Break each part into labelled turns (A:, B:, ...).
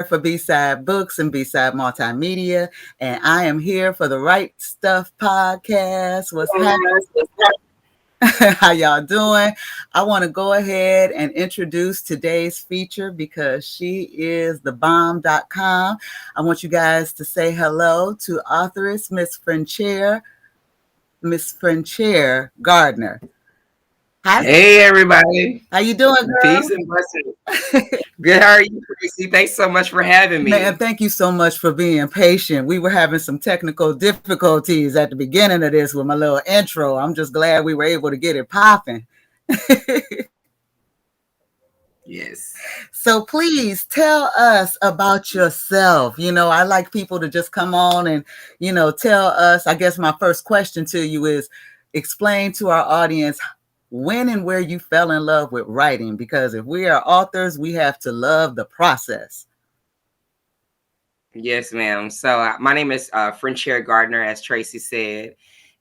A: for B-Side Books and B-Side Multimedia, and I am here for the Right Stuff podcast. What's happening? How y'all doing? I want to go ahead and introduce today's feature because she is the bomb.com. I want you guys to say hello to authoress Miss Frechaire Gardner. Hi.
B: Hey everybody.
A: How you doing, girl?
B: Peace and blessings. Good, how are you, Tracie? Thanks so much for having me.
A: Man, thank you so much for being patient. We were having some technical difficulties at the beginning of this with my little intro. I'm just glad we were able to get it popping.
B: Yes.
A: So please tell us about yourself. I like people to just come on and, tell us. I guess my first question to you is explain to our audience when and where you fell in love with writing, because if we are authors, we have to love the process.
B: Yes, ma'am. So my name is Frechaire Gardner, as Tracie said,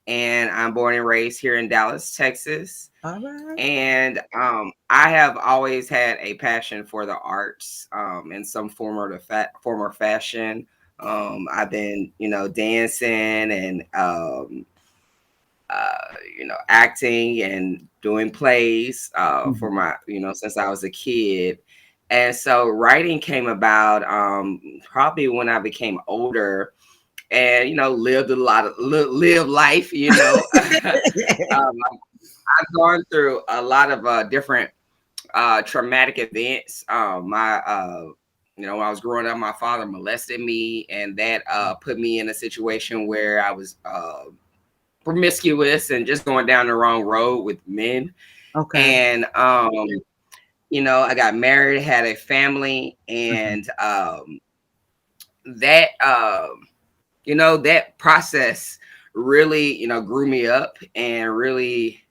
B: and I'm born and raised here in Dallas, Texas.
A: All right.
B: And I have always had a passion for the arts in some form or fashion. I've been, dancing and acting and doing plays for my, since I was a kid. And so writing came about probably when I became older and, lived a lot of live life, I've gone through a lot of different traumatic events. When I was growing up, my father molested me, and that put me in a situation where I was promiscuous and just going down the wrong road with men.
A: Okay.
B: And I got married, had a family, and that that process really grew me up and really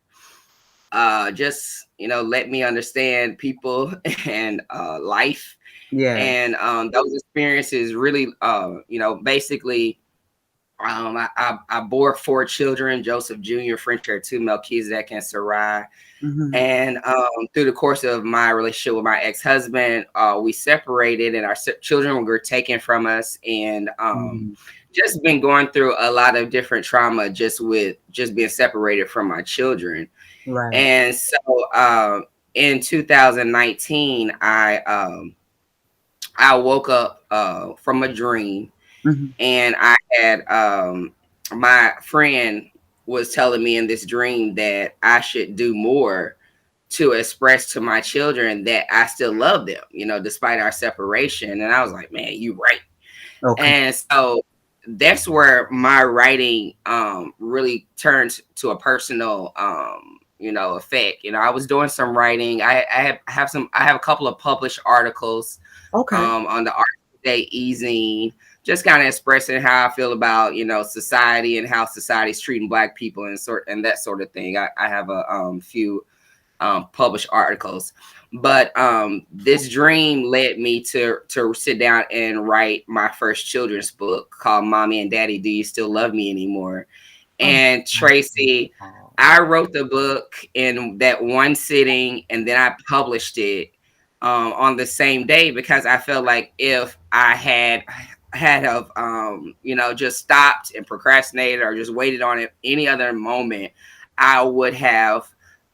B: just let me understand people and life.
A: Yeah.
B: And those experiences really basically I bore 4 children: Joseph Jr., Frechaire 2, Melchizedek, and Sarai.
A: Mm-hmm.
B: And through the course of my relationship with my ex-husband, we separated, and our children were taken from us. And just been going through a lot of different trauma just being separated from my children.
A: Right.
B: And so in 2019, I woke up from a dream. And I had my friend was telling me in this dream that I should do more to express to my children that I still love them, despite our separation. And I was like, man, you right.
A: Okay.
B: And so that's where my writing really turned to a personal effect. I was doing some writing. I have a couple of published articles on the Art Today e-zine, just kind of expressing how I feel about society and how society's treating Black people and that sort of thing. I have a few published articles, but this dream led me to sit down and write my first children's book called Mommy and Daddy, Do You Still Love Me Anymore? And Tracie, I wrote the book in that one sitting, and then I published it on the same day, because I felt like if I had just stopped and procrastinated or just waited on it any other moment, I would have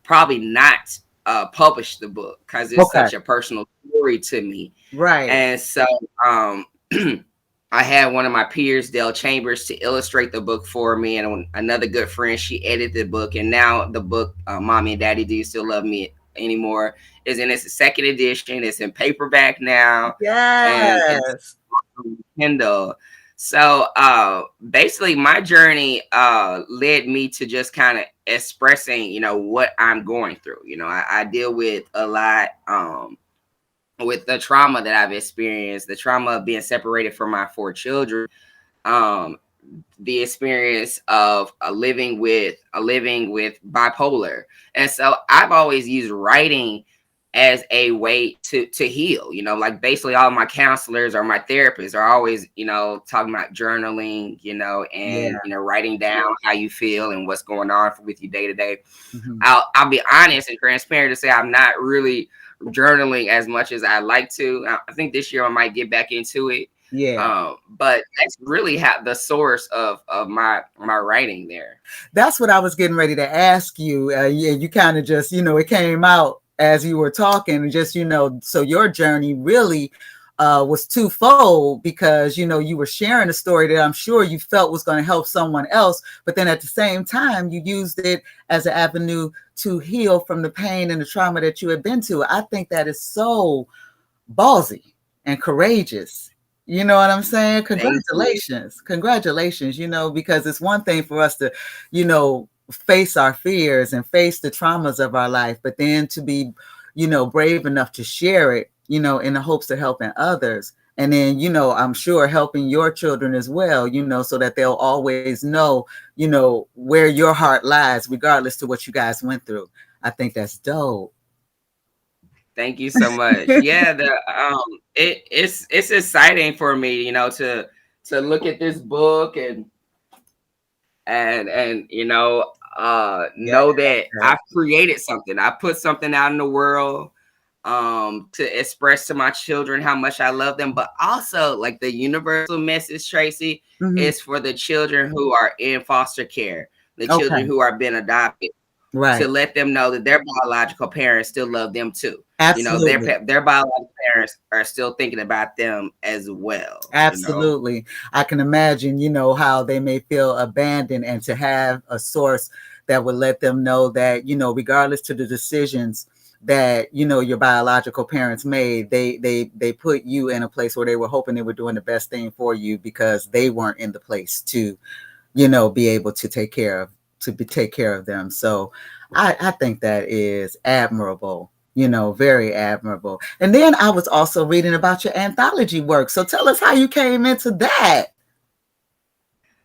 B: probably not published the book, because it's such a personal story to me.
A: Right.
B: And so I had one of my peers, Dale Chambers, to illustrate the book for me, and another good friend, she edited the book. And now the book, Mommy and Daddy, Do You Still Love Me Anymore, is in its second edition. It's in paperback now.
A: Yes.
B: And it's on Kindle. So basically my journey led me to just kind of expressing, what I'm going through. I deal with a lot with the trauma that I've experienced, the trauma of being separated from my 4 children, the experience of living with bipolar. And so I've always used writing as a way to heal. Like basically all my counselors or my therapists are always, talking about journaling, and writing down how you feel and what's going on with you day to day. I'll be honest and transparent to say I'm not really journaling as much as I like to. I think this year I might get back into it.
A: Yeah.
B: But that's really the source of my writing there.
A: That's what I was getting ready to ask you. You kind of just, it came out as you were talking, just, so your journey really was twofold because, you were sharing a story that I'm sure you felt was going to help someone else. But then at the same time, you used it as an avenue to heal from the pain and the trauma that you had been to. I think that is so ballsy and courageous. You know what I'm saying? Congratulations. Congratulations, because it's one thing for us to, face our fears and face the traumas of our life, but then to be, brave enough to share it, in the hopes of helping others. And then, I'm sure helping your children as well, so that they'll always know, where your heart lies, regardless to what you guys went through. I think that's dope.
B: Thank you so much. Yeah, it's exciting for me, to look at this book and know that I've created something. I put something out in the world to express to my children how much I love them, but also like the universal message, Tracie, is for the children who are in foster care, the children who are being adopted. Right. To let them know that their biological parents still love them too.
A: Absolutely.
B: Their biological parents are still thinking about them as well.
A: Absolutely. I can imagine, how they may feel abandoned, and to have a source that would let them know that, regardless to the decisions that, your biological parents made, they put you in a place where they were hoping they were doing the best thing for you because they weren't in the place to, be able to take care of them. So I think that is admirable, very admirable. And then I was also reading about your anthology work. So tell us how you came into that.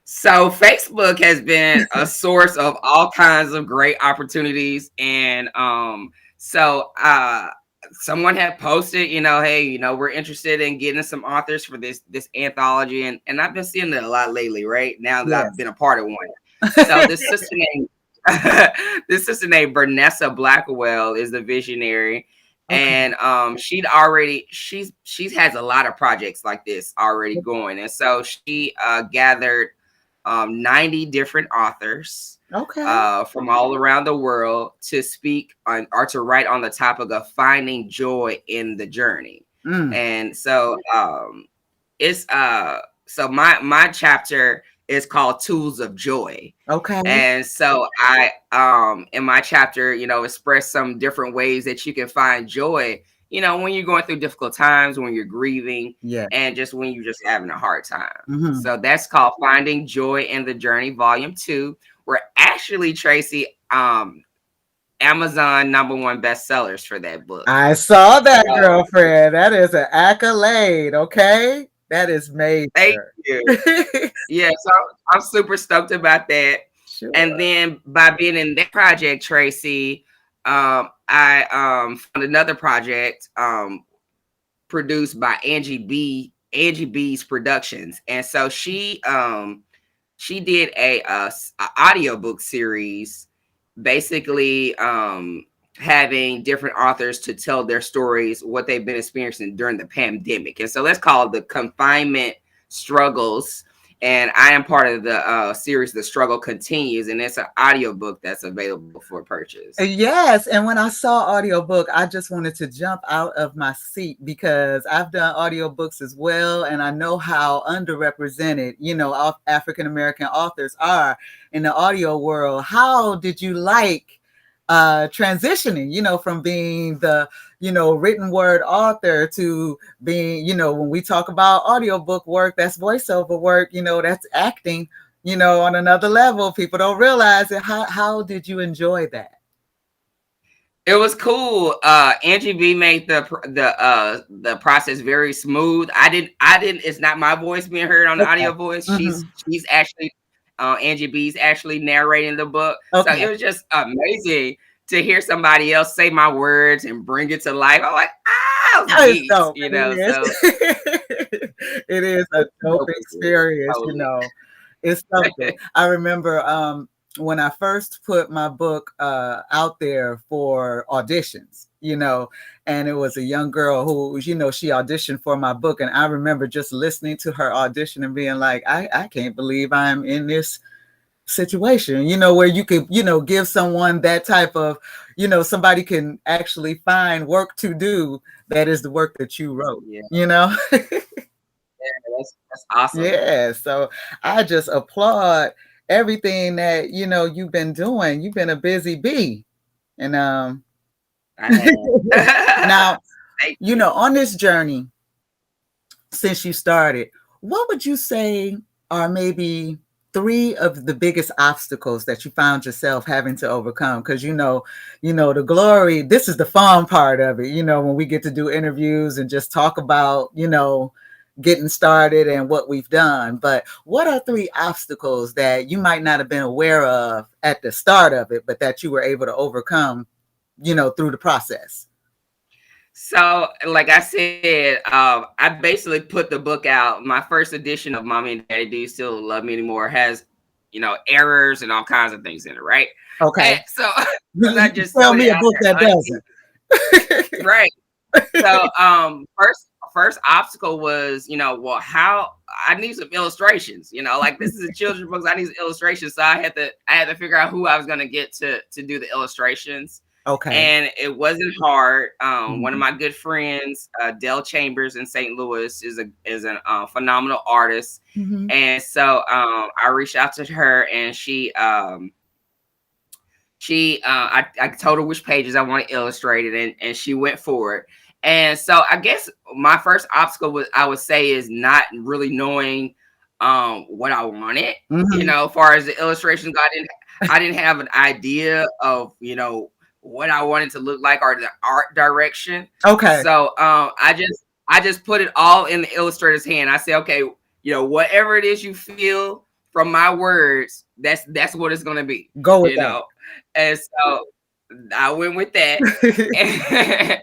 B: So Facebook has been a source of all kinds of great opportunities. And so someone had posted, hey, we're interested in getting some authors for this anthology. And I've been seeing it a lot lately, right? Now that I've been a part of one. So this sister named Bernessa Blackwell is the visionary. And she has a lot of projects like this already going. And so she gathered 90 different authors from all around the world to speak on or to write on the topic of finding joy in the journey. And so it's so my chapter is called Tools of Joy. And so I in my chapter, express some different ways that you can find joy, when you're going through difficult times, when you're grieving, and just when you're just having a hard time. So that's called Finding Joy in the Journey, Volume 2. We're actually, Tracie, Amazon #1 bestsellers for that book.
A: I saw that, girlfriend. That is an accolade. Okay. That is major.
B: Thank you. Yeah, so I'm super stoked about that. Sure. And then by being in that project, Tracie, I found another project produced by Angie B's Productions. And so she did a audiobook series, basically having different authors to tell their stories, what they've been experiencing during the pandemic. And so that's called the Confinement Struggles. And I am part of the series, The Struggle Continues, and it's an audiobook that's available for purchase.
A: Yes. And when I saw audiobook, I just wanted to jump out of my seat because I've done audiobooks as well. And I know how underrepresented, African-American authors are in the audio world. How did you like transitioning, from being the, written word author to being, when we talk about audiobook work, that's voiceover work, that's acting, on another level. People don't realize it. How did you enjoy that?
B: It was cool. Angie B made the process very smooth. I didn't. It's not my voice being heard on the audio voice. She's actually Angie B's actually narrating the book. So it was just amazing to hear somebody else say my words and bring it to life. I'm like, geez,
A: so
B: it
A: is a dope experience. It's something. I remember when I first put my book out there for auditions, and it was a young girl who, she auditioned for my book. And I remember just listening to her audition and being like, I can't believe I'm in this situation, where you could, give someone that type of, somebody can actually find work to do that is the work that you wrote,
B: Yeah,
A: yeah,
B: that's awesome.
A: yeah. So I just applaud everything that, you've been doing. You've been a busy bee. And
B: I have.
A: now,
B: Thank you.
A: on this journey, since you started, what would you say are maybe three of the biggest obstacles that you found yourself having to overcome? Because the glory, this is the fun part of it, when we get to do interviews and just talk about, getting started and what we've done. But what are three obstacles that you might not have been aware of at the start of it, but that you were able to overcome, through the process?
B: So, like I said, I basically put the book out. My first edition of Mommy and Daddy Do You Still Love Me Anymore has, errors and all kinds of things in it, right?
A: Okay.
B: And so, because I
A: You
B: just
A: tell
B: put it
A: me a
B: out
A: book that
B: there,
A: doesn't.
B: right? So, first obstacle was, well, how I need some illustrations. Like this is a children's book, so I need some illustrations. So I had to figure out who I was going to get to do the illustrations.
A: Okay.
B: And it wasn't hard. One of
A: Mhm.
B: my good friends, Dell Chambers in St. Louis, is a phenomenal artist,
A: Mhm.
B: and so I reached out to her, and I told her which pages I wanted illustrated, and she went for it. And so I guess my first obstacle I would say is not really knowing what I wanted.
A: Mhm.
B: As far as the illustrations, I didn't have an idea of what I wanted to look like or the art direction.
A: Okay.
B: So I just put it all in the illustrator's hand. I say, okay, whatever it is you feel from my words, that's what it's gonna be.
A: Go with
B: You
A: that.
B: know, and so I went with that.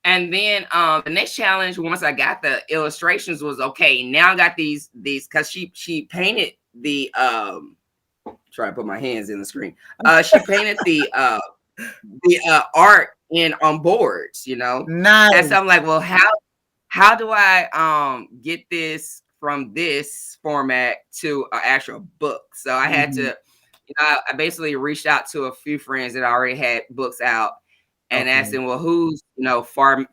B: And then the next challenge, once I got the illustrations, was okay. Now I got these because she painted try to put my hands in the screen. She painted the art in on boards, and so
A: Nice.
B: I'm like, well, how do I get this from this format to an actual book? So I had to,
A: Mhm.
B: I basically reached out to a few friends that already had books out and asked
A: Okay.
B: them, well, who's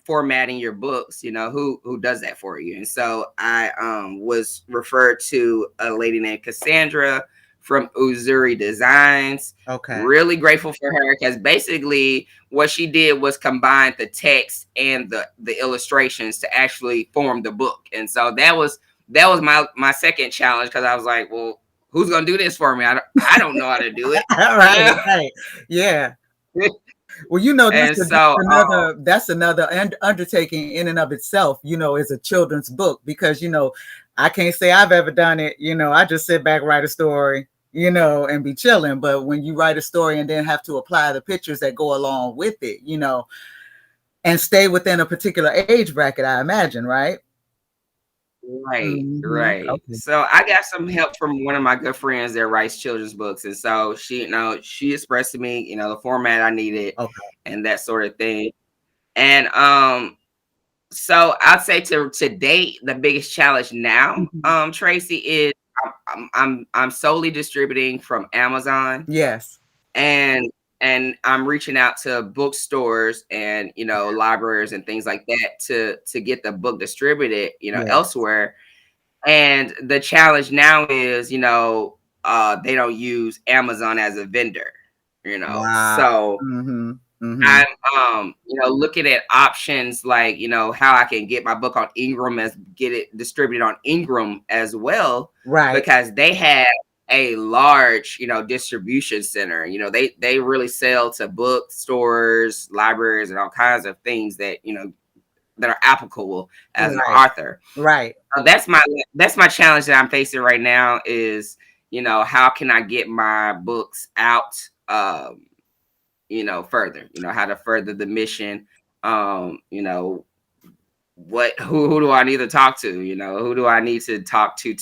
B: formatting your books? Who does that for you? And so I was referred to a lady named Cassandra from Uzuri Designs.
A: Okay.
B: Really grateful for her because basically what she did was combine the text and the illustrations to actually form the book. And so that was my second challenge because I was like, well, who's gonna do this for me? I don't know how to do it.
A: All right. Right. Yeah. Well,
B: And
A: that's
B: so
A: another undertaking in and of itself, is a children's book because, I can't say I've ever done it. I just sit back, write a story, and be chilling. But when you write a story and then have to apply the pictures that go along with it, and stay within a particular age bracket, I imagine, right?
B: right,
A: Mhm.
B: right.
A: Okay.
B: So I got some help from one of my good friends that writes children's books. And so she expressed to me, the format I needed
A: Okay.
B: and that sort of thing. And so I'd say to date, the biggest challenge now,
A: Mhm.
B: Tracie, is I'm solely distributing from Amazon,
A: Yes.
B: and I'm reaching out to bookstores and libraries and things like that to get the book distributed
A: Yes.
B: elsewhere. And the challenge now is they don't use Amazon as a vendor,
A: Wow.
B: so
A: Mhm.
B: I'm
A: Mhm.
B: looking at options like how I can get my book on Ingram as get it distributed on Ingram as well,
A: Right.
B: because they have a large distribution center. They really sell to bookstores, libraries, and all kinds of things that are applicable as an
A: Right.
B: author.
A: Right.
B: So that's my challenge that I'm facing right now is how can I get my books out further, how to further the mission. Um, you know, who do I need to talk to? Who do I need to talk to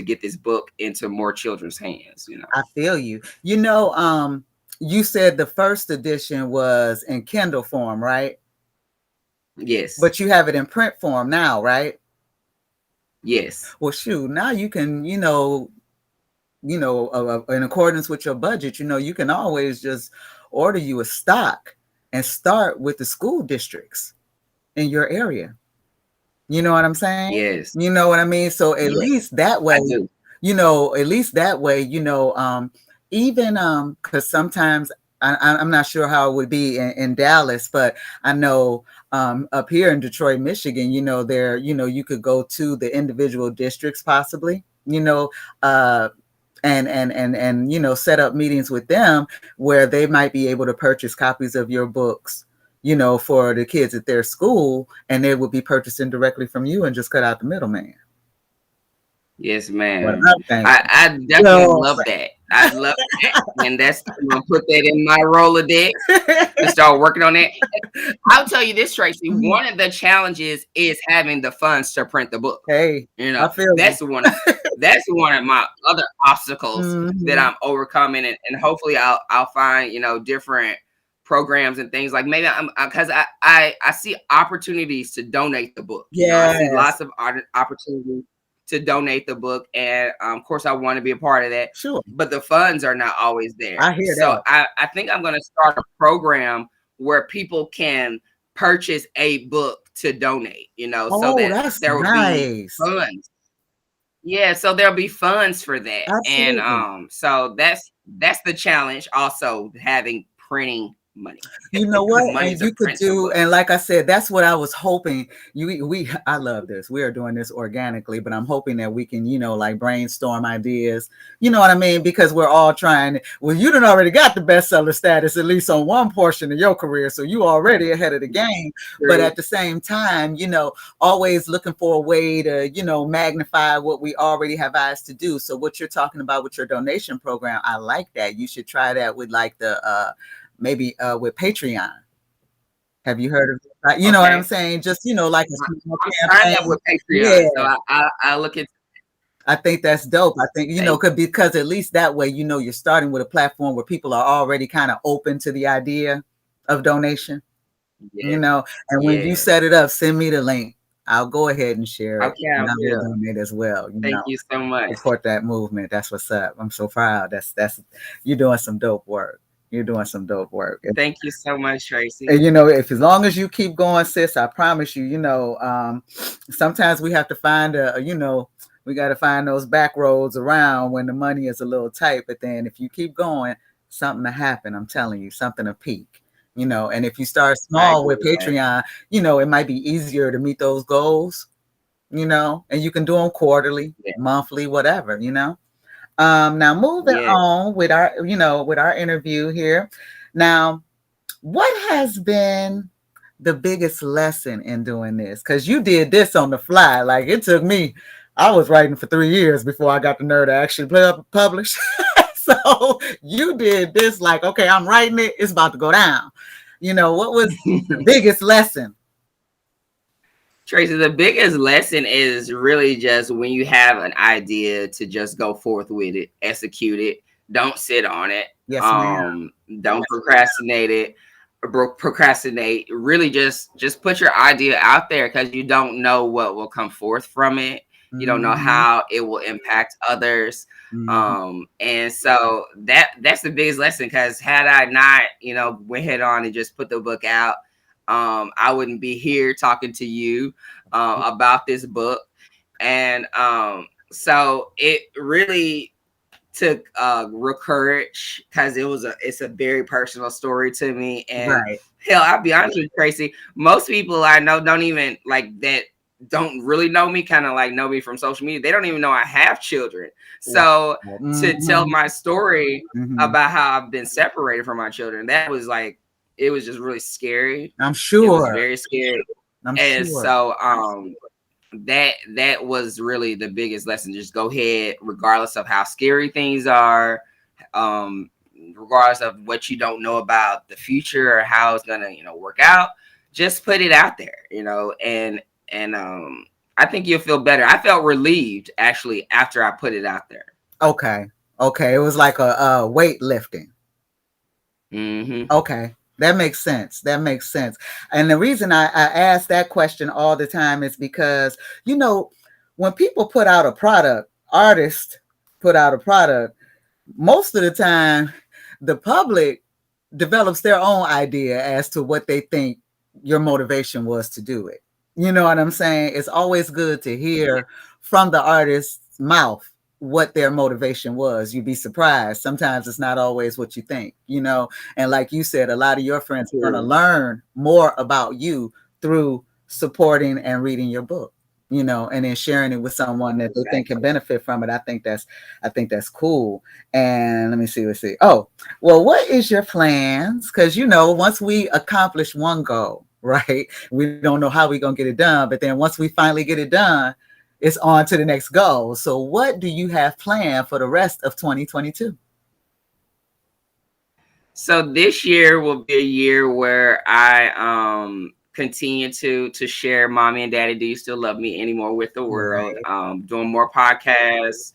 B: get this book into more children's hands?
A: I feel you. You said the first edition was in Kindle form, right?
B: Yes.
A: But you have it in print form now, right?
B: Yes.
A: Well, shoot, now you can, in accordance with your budget, you can always just order you a stock and start with the school districts in your area. You know what I'm saying?
B: Yes.
A: You know what I mean? So at
B: Yes.
A: least that way,
B: I do.
A: at least that way, even because sometimes I'm not sure how it would be in Dallas, but I know up here in Detroit, Michigan, there, you could go to the individual districts possibly, and set up meetings with them where they might be able to purchase copies of your books, for the kids at their school, and they would be purchasing directly from you and just cut out the middleman.
B: Yes,
A: What
B: ma'am.
A: I'm thinking.
B: I definitely love that. I love that. And I'm gonna put that in my Rolodex and start working on that. I'll tell you this, Tracie. One of the challenges is having the funds to print the book.
A: Hey, I feel
B: that's one of my other obstacles that I'm overcoming, and hopefully I'll find different programs and things, like maybe because I see opportunities to donate the book. I see lots of opportunities to donate the book, and of course I want to be a part of that.
A: Sure.
B: But the funds are not always there.
A: I hear
B: so
A: that.
B: I think I'm going to start a program where people can purchase a book to donate, so that there will be funds. Yeah, so there'll be funds for that.
A: Absolutely.
B: And so that's the challenge, also having printing money.
A: You know what? And you could do, and like I said, that's what I was hoping. I love this. We are doing this organically, but I'm hoping that we can, like brainstorm ideas. You know what I mean? Because we're all trying. Well, you done already got the bestseller status, at least on one portion of your career, so you already ahead of the game. True. But at the same time, always looking for a way to, magnify what we already have eyes to do. So what you're talking about with your donation program, I like that. You should try that with like the maybe with Patreon. Have you heard of it? You know what I'm saying? Just, like a small
B: campaign. Up with Patreon, so I look at.
A: I think that's dope. I think, because at least that way, you're starting with a platform where people are already kind of open to the idea of donation, and when you set it up, send me the link. I'll go ahead and share it.
B: Okay,
A: and I will donate as well.
B: Thank you so much.
A: Support that movement. That's what's up. I'm so proud. That's you're doing some dope work. You're doing some dope work.
B: Thank you so much, Tracie.
A: And if as long as you keep going, sis, I promise you, sometimes we have to find we got to find those back roads around when the money is a little tight. But then if you keep going, something will happen. I'm telling you, something will peak. And if you start small with Patreon, it might be easier to meet those goals, and you can do them quarterly, monthly, whatever, Now moving on with our interview here. Now, what has been the biggest lesson in doing this? Because you did this on the fly. Like it took me, I was writing for 3 years before I got the nerve to actually publish. So you did this like, okay, I'm writing it. It's about to go down. What was the biggest lesson?
B: Tracie, the biggest lesson is really just when you have an idea to just go forth with it, execute it. Don't sit on it.
A: Yes, ma'am.
B: Don't procrastinate it. Procrastinate. Really just put your idea out there, because you don't know what will come forth from it. You don't know how it will impact others. And so that's the biggest lesson, because had I not, went head on and just put the book out, I wouldn't be here talking to you about this book. And so it really took real courage, because it's a very personal story to me. And hell, I'll be honest with you, Tracie, most people I know don't even don't really know me, kind of like know me from social media. They don't even know I have children. So to tell my story about how I've been separated from my children, that was it was just really scary.
A: I'm sure.
B: It was very scary. So that was really the biggest lesson. Just go ahead, regardless of how scary things are, regardless of what you don't know about the future or how it's gonna, work out. Just put it out there, and I think you'll feel better. I felt relieved actually after I put it out there.
A: Okay. It was like a weight lifting. Okay. That makes sense. That makes sense. And the reason I ask that question all the time is because, when people put out a product, artists put out a product, most of the time, the public develops their own idea as to what they think your motivation was to do it. You know what I'm saying? It's always good to hear from the artist's mouth what their motivation was. You'd be surprised. Sometimes it's not always what you think. And like you said, a lot of your friends are going to learn more about you through supporting and reading your book, and then sharing it with someone that they think can benefit from it. I think that's cool. And let me see. Let's see. Oh, well, what is your plans? Because once we accomplish one goal, right, we don't know how we're gonna get it done. But then once we finally get it done, it's on to the next goal. So what do you have planned for the rest of 2022?
B: So this year will be a year where I continue to share Mommy and Daddy Do You Still Love Me Anymore with the world.
A: Right.
B: Doing more podcasts.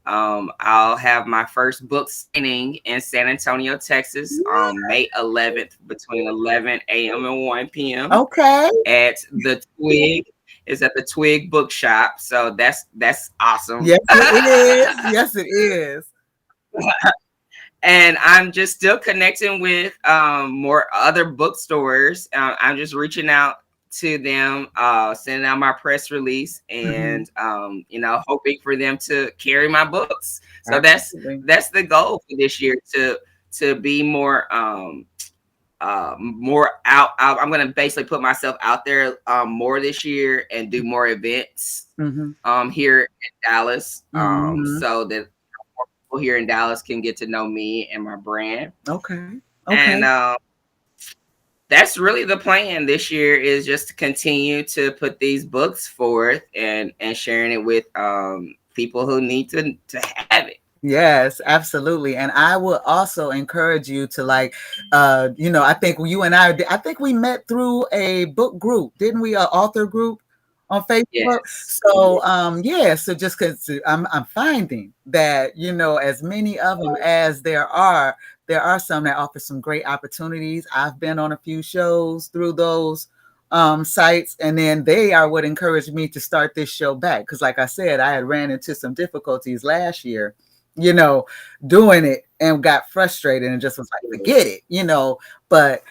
B: I'll have my first book signing in San Antonio, Texas, May 11th between 11 a.m. and 1 p.m.
A: Okay.
B: At the Twig. It's at the Twig Bookshop. So that's awesome.
A: Yes, it is. Yes, it is.
B: And I'm just still connecting with more other bookstores. I'm just reaching out to them, sending out my press release, and hoping for them to carry my books. So that's the goal for this year, to be more out. I'm going to basically put myself out there more this year and do more events here in Dallas, so that here in Dallas can get to know me and my brand.
A: Okay.
B: And that's really the plan this year, is just to continue to put these books forth and sharing it with people who need to have it.
A: Yes, absolutely. And I would also encourage you to I think you and I think we met through a book group, didn't we? An author group on Facebook.
B: Yes.
A: So so just because I'm finding that, as many of them as there are some that offer some great opportunities. I've been on a few shows through those sites, and then they are what encouraged me to start this show back. Because like I said, I had ran into some difficulties last year, doing it, and got frustrated and just was like, forget it, but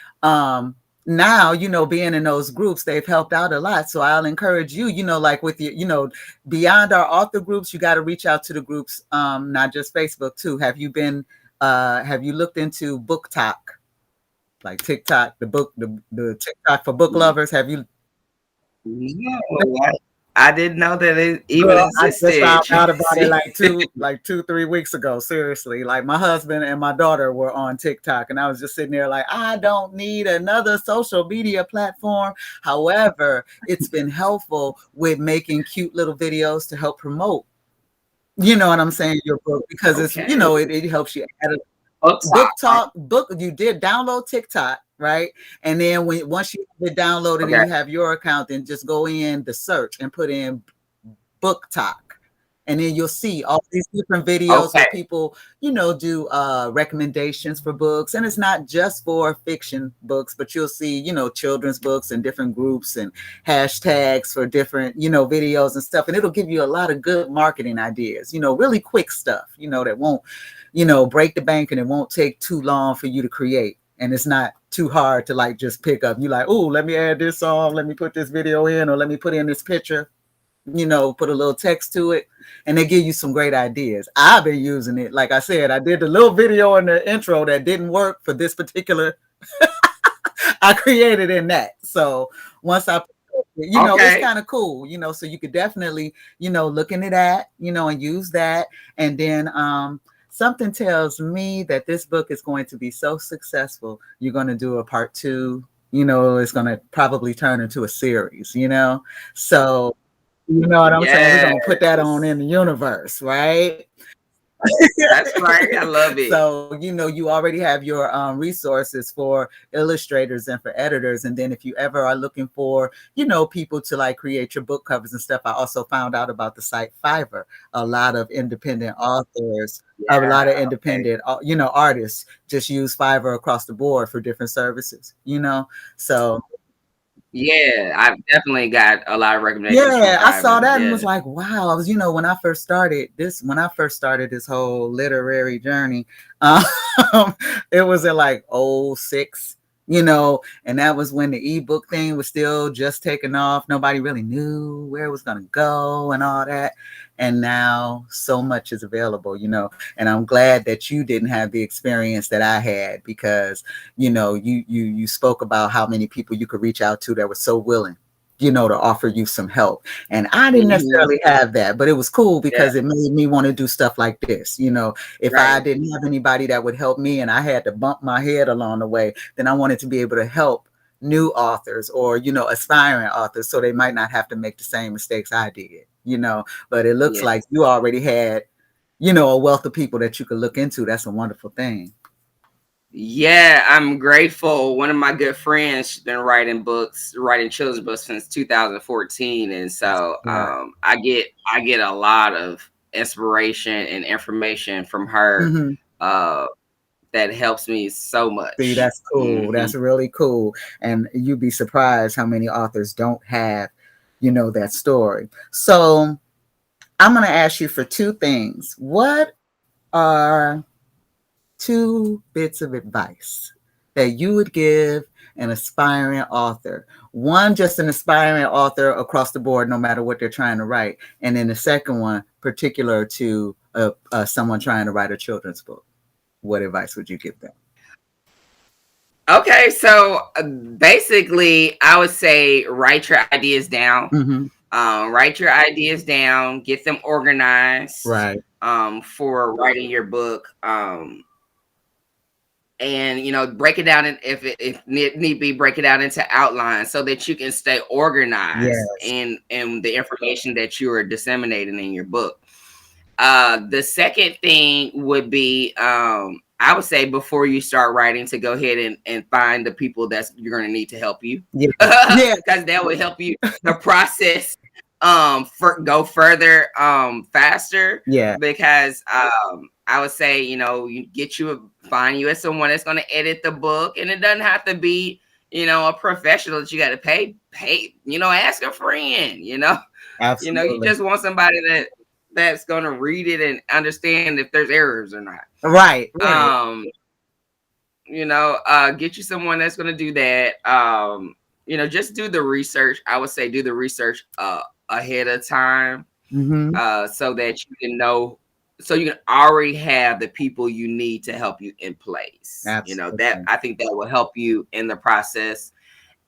A: now, being in those groups, they've helped out a lot. So I'll encourage you, like with you, beyond our author groups, you got to reach out to the groups, not just Facebook too. Have you looked into Book Talk, like TikTok, the TikTok for book lovers? Have you?
B: No, I didn't know that it even existed.
A: I just found out about it like 2-3 weeks ago. Seriously, like my husband and my daughter were on TikTok, and I was just sitting there like, I don't need another social media platform. However, it's been helpful with making cute little videos to help promote. You know what I'm saying? Your book, because it's it helps you add you did download TikTok, right? And then once you have it downloaded and you have your account, then just go in the search and put in Book Talk, and then you'll see all these different videos where people do recommendations for books. And it's not just for fiction books, but you'll see children's books and different groups and hashtags for different videos and stuff, and it'll give you a lot of good marketing ideas, really quick stuff that won't break the bank, and it won't take too long for you to create, and it's not too hard to just pick up. You like, oh, let me add this song, let me put this video in, or let me put in this picture, put a little text to it, and they give you some great ideas. I've been using it. Like I said, I did the little video in the intro that didn't work for this particular I created in that. So once I it's kind of cool, so you could definitely look into that, and use that. And then something tells me that this book is going to be so successful, you're going to do a part 2. It's going to probably turn into a series, so you know what I'm saying? We're going to put that on in the universe, right?
B: That's right. I love it.
A: So, you already have your resources for illustrators and for editors. And then if you ever are looking for, people to like create your book covers and stuff, I also found out about the site Fiverr. A lot of independent authors, a lot of
B: Yeah. Okay.
A: independent, artists just use Fiverr across the board for different services. So
B: Yeah, I've definitely got a lot of recommendations from
A: yeah, I saw
B: Fiverr.
A: that and was
B: Yeah.
A: like, wow. I was, when I first started this whole literary journey, um, it was in like '06, and that was when the ebook thing was still just taking off. Nobody really knew where it was gonna go and all that. And now so much is available. And I'm glad that you didn't have the experience that I had because, you spoke about how many people you could reach out to that were so willing to offer you some help. And I didn't
B: Hmm.
A: necessarily have that, but it was cool
B: Yeah.
A: because it made me want to do stuff like this. If I
B: Right.
A: didn't have anybody that would help me and I had to bump my head along the way, then I wanted to be able to help new authors or, aspiring authors so they might not have to make the same mistakes I did. But it looks like
B: Yes.
A: you already had, a wealth of people that you could look into. That's a wonderful thing.
B: Yeah, I'm grateful. One of my good friends, she's been writing children's books since 2014, and so
A: Right.
B: I get a lot of inspiration and information from her
A: Mm-hmm.
B: uh, that helps me so
A: See,
B: much.
A: that's cool.
B: Hmm.
A: That's really cool. And you'd be surprised how many authors don't have, that story. So I'm going to ask you for two things. What are two bits of advice that you would give an aspiring author? One, just an aspiring author across the board, no matter what they're trying to write. And then the second one, particular to someone trying to write a children's book. What advice would you give them?
B: Okay, so basically, I would say write your ideas down.
A: Mm-hmm.
B: Write your ideas down, get them organized
A: Right.
B: for writing your book. And break it down, and if need be, break it out into outlines so that you can stay organized
A: Yes.
B: in the information that you are disseminating in your book. The second thing would be, I would say before you start writing, to go ahead and find the people that you're going to need to help you,
A: Yeah. Yeah.
B: because that will help you the process go further faster.
A: Yeah.
B: Because I would say, find you as someone that's going to edit the book, and it doesn't have to be a professional that you got to pay, ask a friend. You
A: Absolutely.
B: just want somebody that's going to read it and understand if there's errors or not.
A: Right. Right.
B: Get you someone that's going to do that. Just do the research. I would say do the research ahead of time,
A: Mm-hmm.
B: so that you can know, so you can already have the people you need to help you in place. That
A: Absolutely.
B: I think that will help you in the process.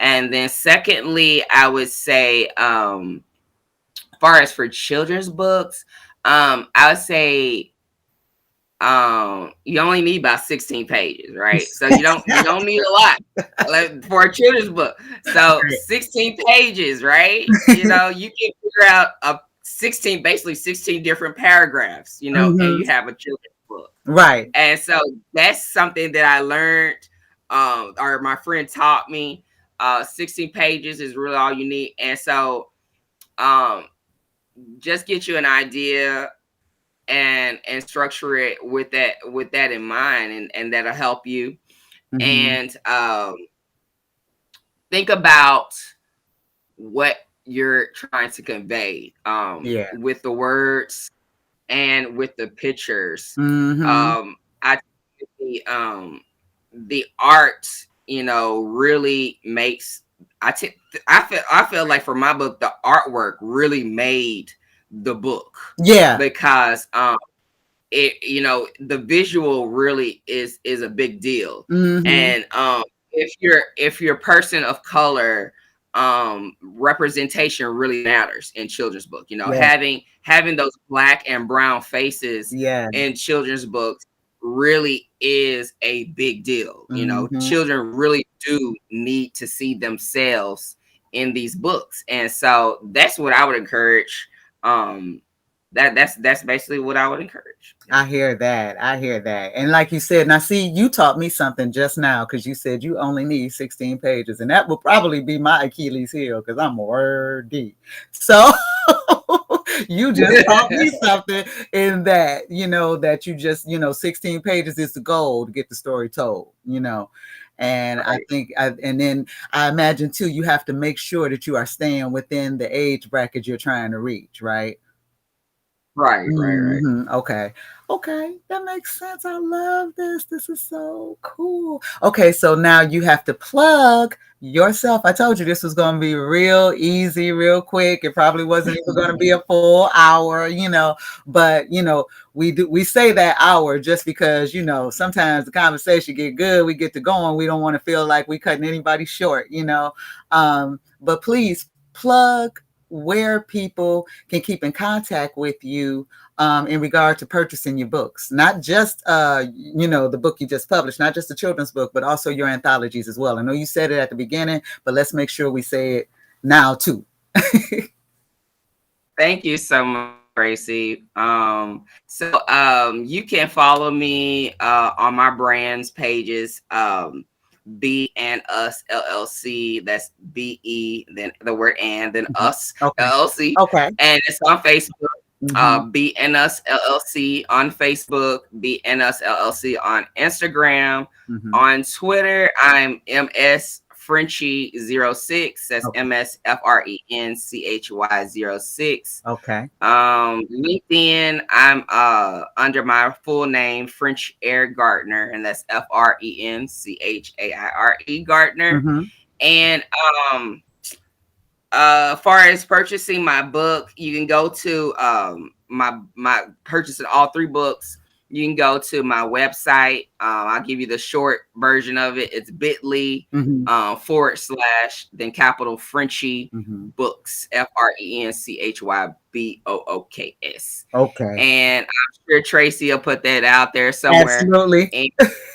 B: And then secondly, I would say, far as for children's books, I would say, you only need about 16 pages, right? So you don't need a lot, like, for a children's book. So 16 pages, right? You can figure out a 16, basically 16 different paragraphs, and
A: Mm-hmm.
B: you have a children's book.
A: Right.
B: And so that's something that I learned, or my friend taught me. 16 pages is really all you need. And so, um, just get you an idea and structure it with that in mind, and that'll help you.
A: Mm-hmm.
B: And think about what you're trying to convey,
A: Yeah.
B: with the words and with the pictures.
A: Mm-hmm.
B: I think the art, really makes. I feel like for my book, the artwork really made the book,
A: Yeah.
B: because the visual really is a big deal.
A: Mm-hmm.
B: And if you're a person of color, representation really matters in children's book.
A: Yeah.
B: Having those black and brown faces
A: Yeah.
B: in children's books really is a big deal.
A: Mm-hmm.
B: Children really do need to see themselves in these books, and so that's what I would encourage, um that's basically what I would encourage.
A: I hear that. I hear that. And like you said, now see, you taught me something just now because you said you only need 16 pages. And that will probably be my Achilles heel because I'm wordy. So you just taught me something in that, that you just, 16 pages is the goal to get the story told, And
B: Right.
A: I think, and then I imagine too, you have to make sure that you are staying within the age bracket you're trying to reach, right?
B: Right.
A: Okay. Okay. That makes sense. I love this. This is so cool. Okay. So now you have to plug yourself. I told you this was going to be real easy, real quick. It probably wasn't even going to be a full hour, but we say that hour just because, sometimes the conversation get good. We get to going. We don't want to feel like we cutting anybody short, but please plug where people can keep in contact with you in regard to purchasing your books, not just the book you just published, not just the children's book, but also your anthologies as well. I know you said it at the beginning, but let's make sure we say it now too.
B: Thank you so much, Tracie. You can follow me on my brand's pages. B and Us LLC. That's BE, then the word and then Us LLC.
A: Okay.
B: And it's on Facebook. B and Us LLC on Facebook. B and Us LLC on Instagram. On Twitter, I'm MS Frenchy 06. That's MSFRENCHY 06.
A: Okay.
B: LinkedIn, I'm under my full name, Frechaire Gardner, and that's FRENCHAIRE Gardner. And far as purchasing my book, you can go to my purchasing all 3 books. You can go to my website. I'll give you the short version of it. It's bit.ly / then capital Frenchy books, FRENCHYBOOKS.
A: Okay.
B: And I'm sure Tracie will put that out there somewhere.
A: Absolutely.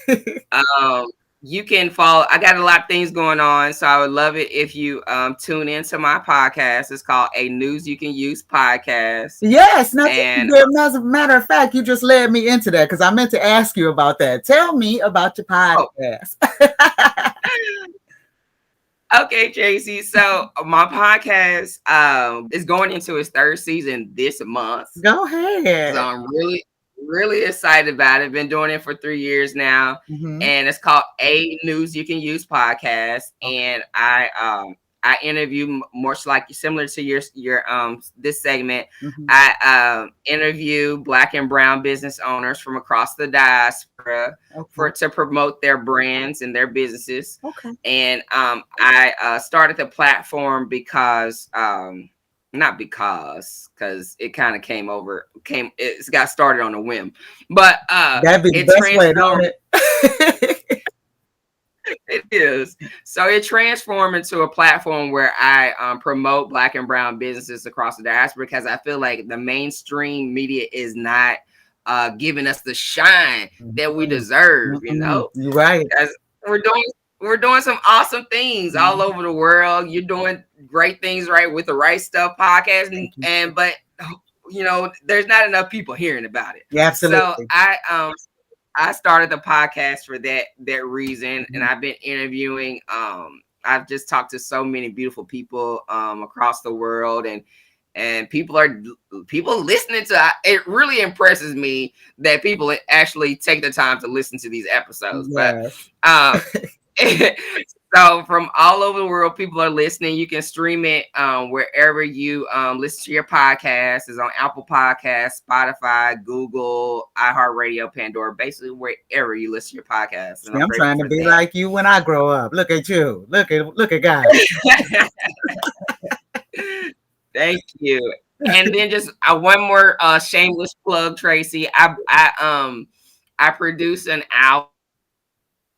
B: And, you can follow. I got a lot of things going on, so I would love it if you tune into my podcast. It's called A News You Can Use Podcast.
A: Yes. Now, as a matter of fact, you just led me into that because I meant to ask you about that. Tell me about your podcast.
B: Okay, Tracie. So my podcast is going into its 3rd season this month.
A: Go ahead.
B: So I'm really excited about it. Been doing it for 3 years now, and it's called A News You Can Use Podcast. And I interview similar to your this segment. I interview Black and Brown business owners from across the diaspora to promote their brands and their businesses. And I started the platform because not because it kind of it got started on a whim, but
A: that'd be the best way, don't it?
B: It is. So it transformed into a platform where I promote Black and Brown businesses across the diaspora because I feel like the mainstream media is not giving us the shine that we deserve.
A: You're right.
B: We're doing some awesome things all over the world. You're doing great things, right, with the Right Stuff podcast, but there's not enough people hearing about it.
A: Yeah, absolutely.
B: So I started the podcast for that reason, and I've been interviewing. I've just talked to so many beautiful people across the world, and people listening to. It really impresses me that people actually take the time to listen to these episodes. Yes. But so from all over the world, people are listening. You can stream it wherever you listen to your podcast. It's on Apple Podcasts, Spotify, Google, iHeartRadio, Pandora, basically wherever you listen to your podcast.
A: I'm trying to be like you when I grow up. Look at you. Look at guys.
B: Thank you. And then just one more shameless plug, Tracie. I produce an album,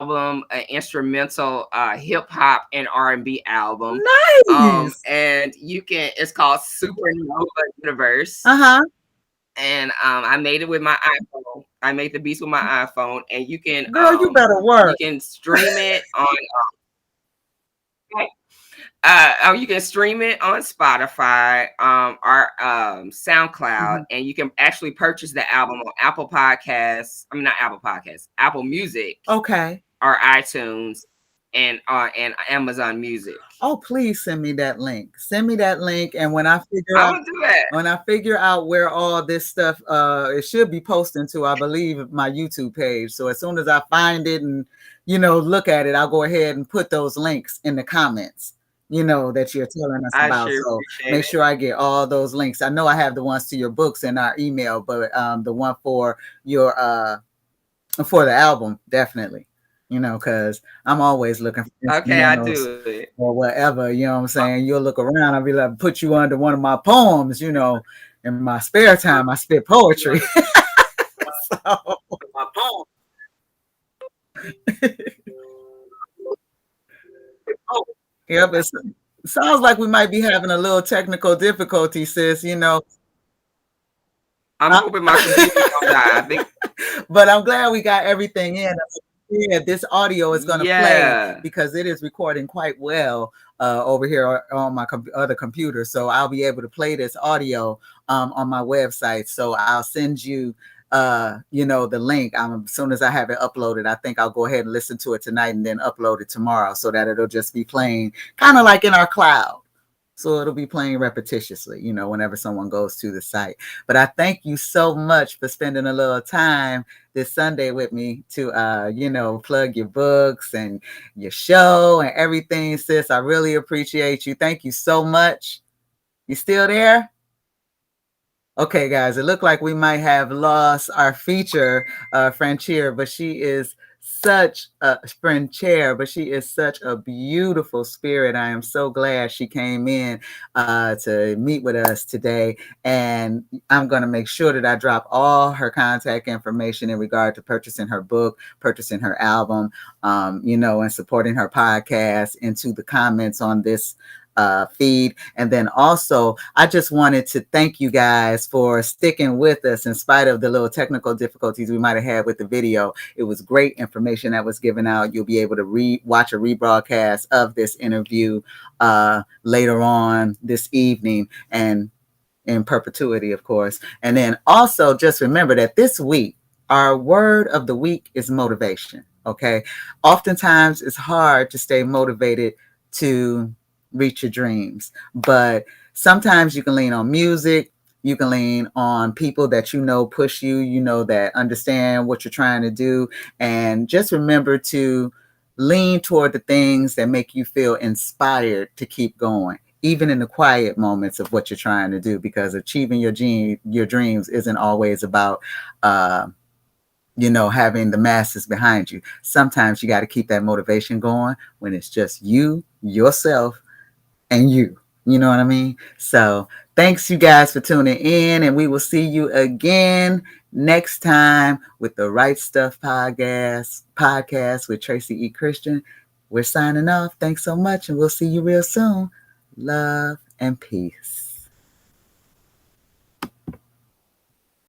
B: an instrumental hip hop and R&B album.
A: Nice.
B: And it's called Supernova Universe. And I made it with my iPhone. I made the beats with my iPhone, and you can
A: you better work.
B: You can stream it on You can stream it on Spotify, our SoundCloud, and you can actually purchase the album on Apple Podcasts. I mean, not Apple Podcasts, Apple Music.
A: Okay.
B: Or iTunes and Amazon Music.
A: Oh, please send me that link. Send me that link, and when I figure out where all this stuff, it should be posting to, I believe, my YouTube page. So as soon as I find it and look at it, I'll go ahead and put those links in the comments. That you're telling us about. So make sure I get all those links. I know I have the ones to your books in our email, but the one for your for the album, definitely. Because I'm always looking for
B: instrumentals
A: or whatever, what I'm saying? You'll look around, I'll be like, put you under one of my poems, in my spare time, I spit poetry. Yep, it sounds like we might be having a little technical difficulty, sis,
B: I'm hoping my computer don't die, I think.
A: But I'm glad we got everything in. Yeah, this audio is going to play because it is recording quite well over here on my other computer. So I'll be able to play this audio on my website. So I'll send you, the link. As soon as I have it uploaded, I think I'll go ahead and listen to it tonight and then upload it tomorrow so that it'll just be playing kind of like in our cloud. So it'll be playing repetitiously, whenever someone goes to the site. But I thank you so much for spending a little time this Sunday with me to, plug your books and your show and everything, sis. I really appreciate you. Thank you so much. You still there? Okay, guys, it looked like we might have lost our feature, Frechaire, but she is such a beautiful spirit. I am so glad she came in to meet with us today. And I'm going to make sure that I drop all her contact information in regard to purchasing her book, purchasing her album, and supporting her podcast into the comments on this feed. And then also, I just wanted to thank you guys for sticking with us in spite of the little technical difficulties we might have had with the video. It was great information that was given out. You'll be able to watch a rebroadcast of this interview later on this evening and in perpetuity, of course. And then also just remember that this week, our word of the week is motivation. Okay. Oftentimes it's hard to stay motivated to reach your dreams, but sometimes you can lean on music, you can lean on people that push you, that understand what you're trying to do, and just remember to lean toward the things that make you feel inspired to keep going, even in the quiet moments of what you're trying to do, because achieving your dreams isn't always about having the masses behind you. Sometimes you got to keep that motivation going when it's just you, yourself, and you know what I mean? So thanks you guys for tuning in, and we will see you again next time with the Right Stuff podcast with Tracie E. Christian. We're signing off. Thanks so much, and we'll see you real soon. Love and peace.